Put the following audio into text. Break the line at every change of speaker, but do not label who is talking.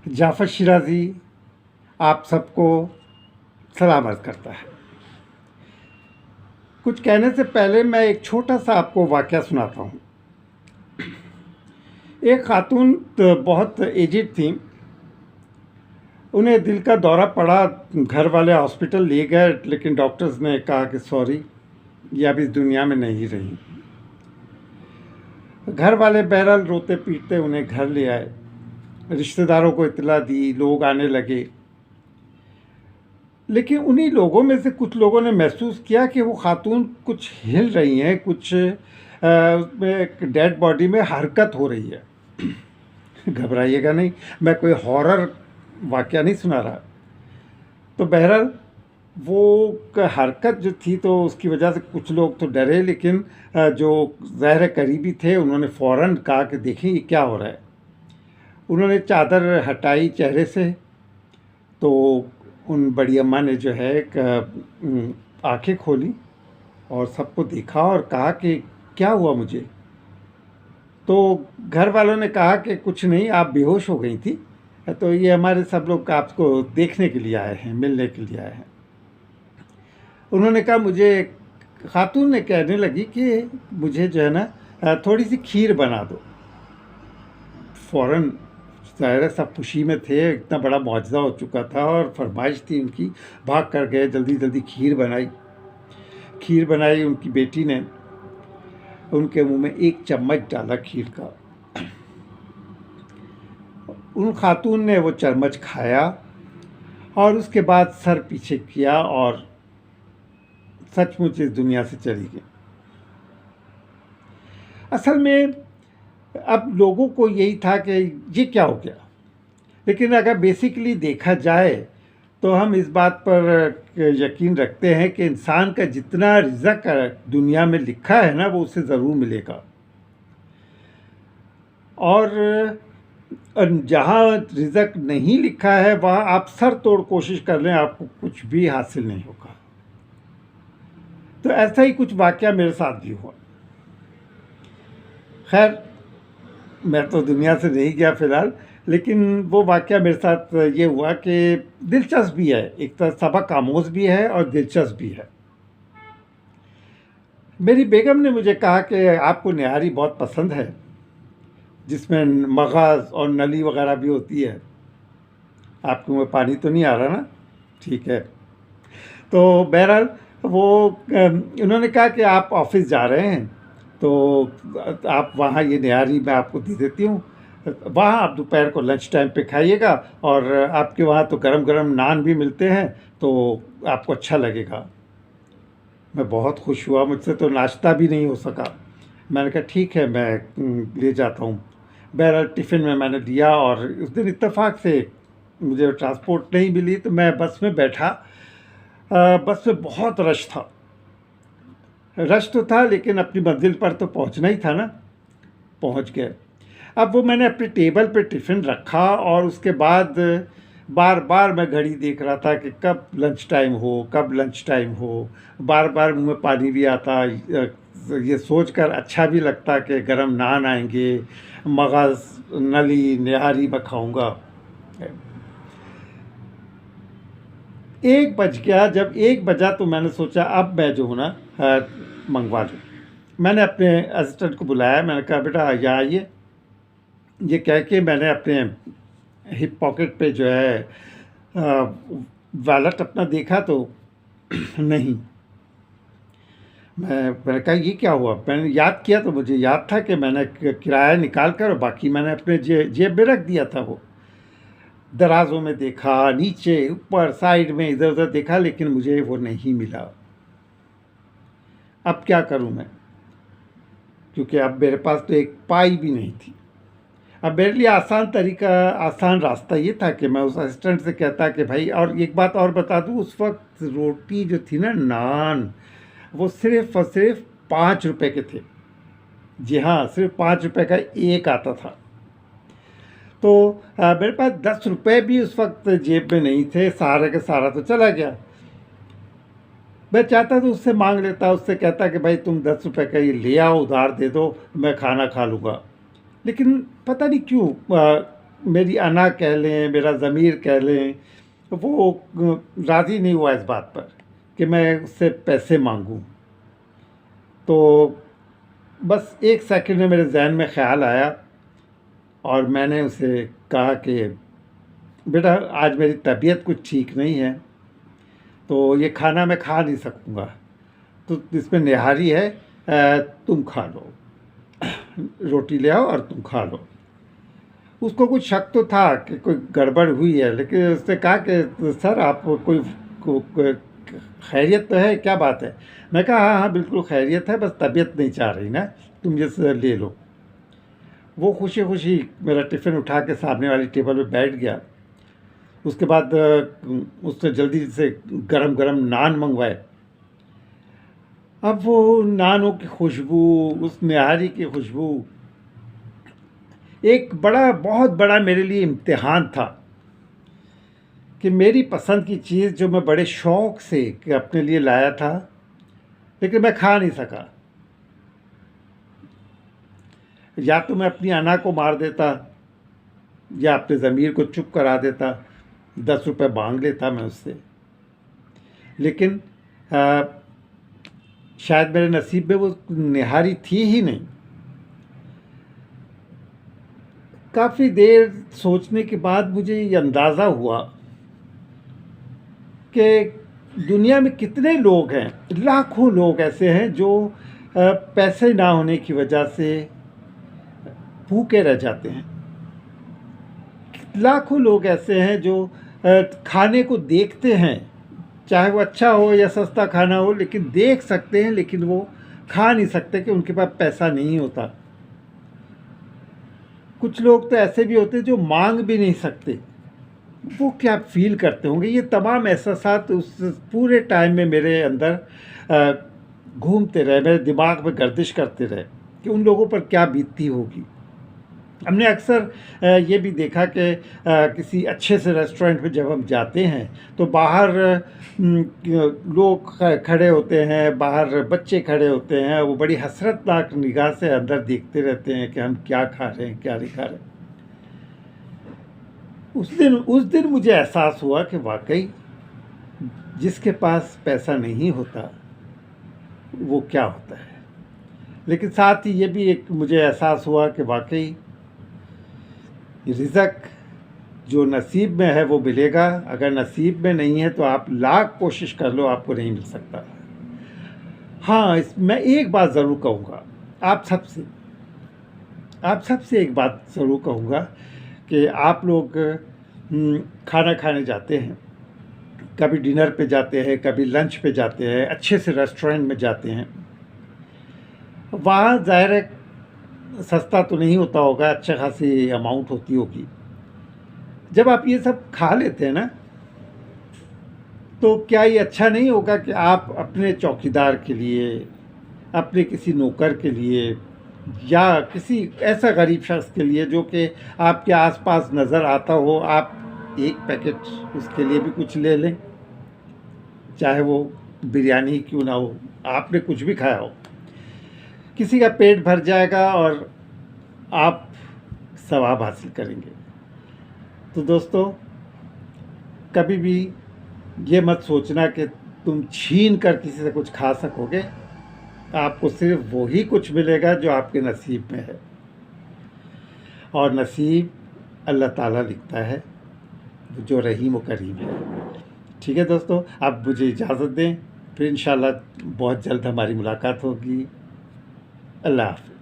जाफ़र शिराज़ी आप सबको सलाम अर्ज़ करता है। कुछ कहने से पहले मैं एक छोटा-सा आपको वाक़या सुनाता हूँ। एक ख़ातून बहुत एजिड थीं, उन्हें दिल का दौरा पड़ा, घर वाले हॉस्पिटल ले गए, लेकिन डॉक्टर्स ने कहा कि सॉरी, ये अब इस दुनिया में नहीं रहीं। घर वाले बहरहाल रोते-पीटते उन्हें घर ले आए, रिश्तेदारों को इत्तला दी, लोग आने लगे। लेकिन उन्हीं लोगों में से कुछ लोगों ने महसूस किया कि वो ख़ातून कुछ हिल रही हैं, कुछ उसमें एक डेड बॉडी में हरकत हो रही है। घबराइएगा नहीं, मैं कोई हॉरर वाक़या नहीं सुना रहा। तो बहरहाल वो हरकत जो थी तो उसकी वजह से कुछ लोग तो डरे, लेकिन जो ज़ाहिर करीबी थे उन्होंने फ़ौरन कहा कि देखें ये क्या हो रहा है। उन्होंने चादर हटाई चेहरे से, तो उन बड़ी अम्मा ने जो है आँखें खोली और सबको देखा और कहा कि क्या हुआ मुझे? तो घर वालों ने कहा कि कुछ नहीं, आप बेहोश हो गई थी, तो ये हमारे सब लोग आपको देखने के लिए आए हैं, मिलने के लिए आए हैं। उन्होंने कहा मुझे, ख़ातून ने कहने लगी कि मुझे जो है ना थोड़ी-सी खीर बना दो। फ़ौरन ज़ाहिर सब खुशी में थे, इतना बड़ा मुआजिज़ा हो चुका था और फरमाइश थी उनकी, भाग कर गए, जल्दी-जल्दी खीर बनाई उनकी बेटी ने, उनके मुँह में एक चम्मच डाला खीर का। उन ख़ातून ने वो चम्मच खाया और उसके बाद सर पीछे किया और सचमुच इस दुनिया से चली गई। असल में अब लोगों को यही था कि ये क्या हो गया, लेकिन अगर बेसिकली देखा जाए तो हम इस बात पर यकीन रखते हैं कि इंसान का जितना रिज़्क दुनिया में लिखा है ना, वो उसे ज़रूर मिलेगा। और जहाँ रिज़्क नहीं लिखा है वहाँ आप सर तोड़ कोशिश कर लें, आपको कुछ भी हासिल नहीं होगा। तो ऐसा ही कुछ वाक़या मेरे साथ भी हुआ। खैर, मैं तो दुनिया से नहीं गया फ़िलहाल, लेकिन वो वाक़या मेरे साथ ये हुआ कि दिलचस्प भी है, एक तरह सबक आमोज़ भी है और दिलचस्प भी है। मेरी बेगम ने मुझे कहा कि आपको निहारी बहुत पसंद है, जिसमें मगज़ और नली वग़ैरह भी होती है। आपके मुँह में पानी तो नहीं आ रहा ना? ठीक है। तो बहरहाल वो उन्होंने कहा कि आप ऑफ़िस जा रहे हैं, तो आप वहाँ ये निहारी मैं आपको दे देती हूँ। वहाँ आप दोपहर को लंच टाइम पे खाइएगा और आपके वहाँ तो गरम-गरम नान भी मिलते हैं, तो आपको अच्छा लगेगा। मैं बहुत खुश हुआ, मुझसे तो नाश्ता भी नहीं हो सका। मैंने कहा ठीक है, मैं ले जाता हूँ। बहरहाल टिफ़िन में मैंने दिया और उस दिन इत्तेफ़ाक से मुझे ट्रांसपोर्ट नहीं मिली, तो मैं बस में बैठा। बस में बहुत रश तो था, लेकिन अपनी मंज़िल पर तो पहुंचना ही था ना, पहुंच गए। अब वो मैंने अपनी टेबल पे टिफ़िन रखा और उसके बाद बार-बार मैं घड़ी देख रहा था कि कब लंच टाइम हो। बार-बार मुँह में पानी भी आता, ये सोचकर अच्छा भी लगता कि गरम नान आएँगे, मगज़, नली, निहारी मैं खाऊँगा। 1 बज गया, जब 1 बजा तो मैंने सोचा अब मैं जो हूँ ना मंगवा लूँ। मैंने अपने असिस्टेंट को बुलाया, मैंने कहा बेटा यहाँ आइए। ये कह के मैंने अपने हिप पॉकेट पे जो है वॉलेट अपना देखा तो नहीं। मैंने कहा ये क्या हुआ? मैंने याद किया तो मुझे याद था कि मैंने किराया निकाल कर और बाकी मैंने अपने जेब में रख दिया था। वो दराज़ों में देखा, नीचे, ऊपर, साइड में, इधर-उधर देखा, लेकिन मुझे वो नहीं मिला। अब क्या करूं मैं? क्योंकि अब मेरे पास तो एक पाई भी नहीं थी। अब मेरे लिए आसान रास्ता ये था कि मैं उस असिस्टेंट से कहता कि भाई, और एक बात और बता दूं, उस वक्त रोटी जो थी ना, नान, वो सिर्फ़ और सिर्फ 5 रुपए के थे। जी हाँ, सिर्फ 5 रुपए का एक आता था। तो मेरे पास 10 रुपए भी उस वक्त जेब में नहीं थे, सारा का सारा तो चला गया। मैं चाहता तो उससे मांग लेता, उससे कहता कि भाई तुम 10 रुपए का ये ले आओ, उधार दे दो, मैं खाना खा लूँगा। लेकिन पता नहीं क्यों मेरी अना कह लें, मेरा ज़मीर कह लें, वो राज़ी नहीं हुआ इस बात पर कि मैं उससे पैसे मांगूं। तो बस एक सेकंड में मेरे जहन में ख्याल आया और मैंने उसे कहा कि बेटा, आज मेरी तबीयत कुछ ठीक नहीं है, तो ये खाना मैं खा नहीं सकूँगा, तो इसमें निहारी है, तुम खा लो, रोटी ले आओ और तुम खा लो। उसको कुछ शक तो था कि कोई गड़बड़ हुई है, लेकिन उसने कहा कि सर, आप कोई खैरियत तो है, क्या बात है? मैं कहा हाँ हाँ बिल्कुल खैरियत है, बस तबीयत नहीं चाह रही ना, तुम ये ले लो। वो खुशी खुशी मेरा टिफ़िन उठा के सामने वाली टेबल पे बैठ गया। उसके बाद उसने जल्दी से गरम गरम नान मंगवाए। अब वो नानों की खुशबू, उस निहारी की खुशबू, एक बहुत बड़ा मेरे लिए इम्तिहान था कि मेरी पसंद की चीज़ जो मैं बड़े शौक़ से कि अपने लिए लाया था, लेकिन मैं खा नहीं सका। या तो मैं अपनी अना को मार देता, या अपने ज़मीर को चुप करा देता, 10 रुपये मांग लेता मैं उससे, लेकिन शायद मेरे नसीब में वो निहारी थी ही नहीं। काफ़ी देर सोचने के बाद मुझे ये अंदाज़ा हुआ कि दुनिया में कितने लोग हैं, लाखों लोग ऐसे हैं जो पैसे ना होने की वजह से भूखे रह जाते हैं। लाखों लोग ऐसे हैं जो खाने को देखते हैं, चाहे वो अच्छा हो या सस्ता खाना हो, लेकिन देख सकते हैं, लेकिन वो खा नहीं सकते कि उनके पास पैसा नहीं होता। कुछ लोग तो ऐसे भी होते हैं जो मांग भी नहीं सकते। वो क्या फील करते होंगे? ये तमाम एहसासात उस पूरे टाइम में मेरे अंदर घूमते रहे, मेरे दिमाग में गर्दिश करते रहे कि उन लोगों पर क्या बीतती होगी। हमने अक्सर ये भी देखा कि किसी अच्छे से रेस्टोरेंट में जब हम जाते हैं तो बाहर लोग खड़े होते हैं, बाहर बच्चे खड़े होते हैं, वो बड़ी हसरतनाक निगाह से अंदर देखते रहते हैं कि हम क्या खा रहे हैं, क्या नहीं खा रहे। उस दिन मुझे एहसास हुआ कि वाकई जिसके पास पैसा नहीं होता वो क्या होता है। लेकिन साथ ही ये भी एक मुझे एहसास हुआ कि वाकई रिज़्क़ जो नसीब में है वो मिलेगा। अगर नसीब में नहीं है तो आप लाख कोशिश कर लो, आपको नहीं मिल सकता। हाँ, मैं एक बात ज़रूर कहूँगा आप सबसे एक बात ज़रूर कहूँगा कि आप लोग खाना खाने जाते हैं, कभी डिनर पे जाते हैं, कभी लंच पे जाते हैं, अच्छे से रेस्टोरेंट में जाते हैं। वहाँ ज़ाहिर है सस्ता तो नहीं होता होगा, अच्छी खासी अमाउंट होती होगी। जब आप ये सब खा लेते हैं ना, तो क्या ये अच्छा नहीं होगा कि आप अपने चौकीदार के लिए, अपने किसी नौकर के लिए, या किसी ऐसा गरीब शख्स के लिए जो कि आपके आसपास नज़र आता हो, आप एक पैकेट उसके लिए भी कुछ ले लें, चाहे वो बिरयानी क्यों ना हो, आपने कुछ भी खाया हो। किसी का पेट भर जाएगा और आप सवाब हासिल करेंगे। तो दोस्तों, कभी भी ये मत सोचना कि तुम छीन कर किसी से कुछ खा सकोगे। आपको सिर्फ वही कुछ मिलेगा जो आपके नसीब में है, और नसीब अल्लाह ताला लिखता है, जो रहीम व करीम है। ठीक है दोस्तों, आप मुझे इजाज़त दें, फिर इंशाल्लाह बहुत जल्द हमारी मुलाकात होगी। अल्लाह हाफ़िज़।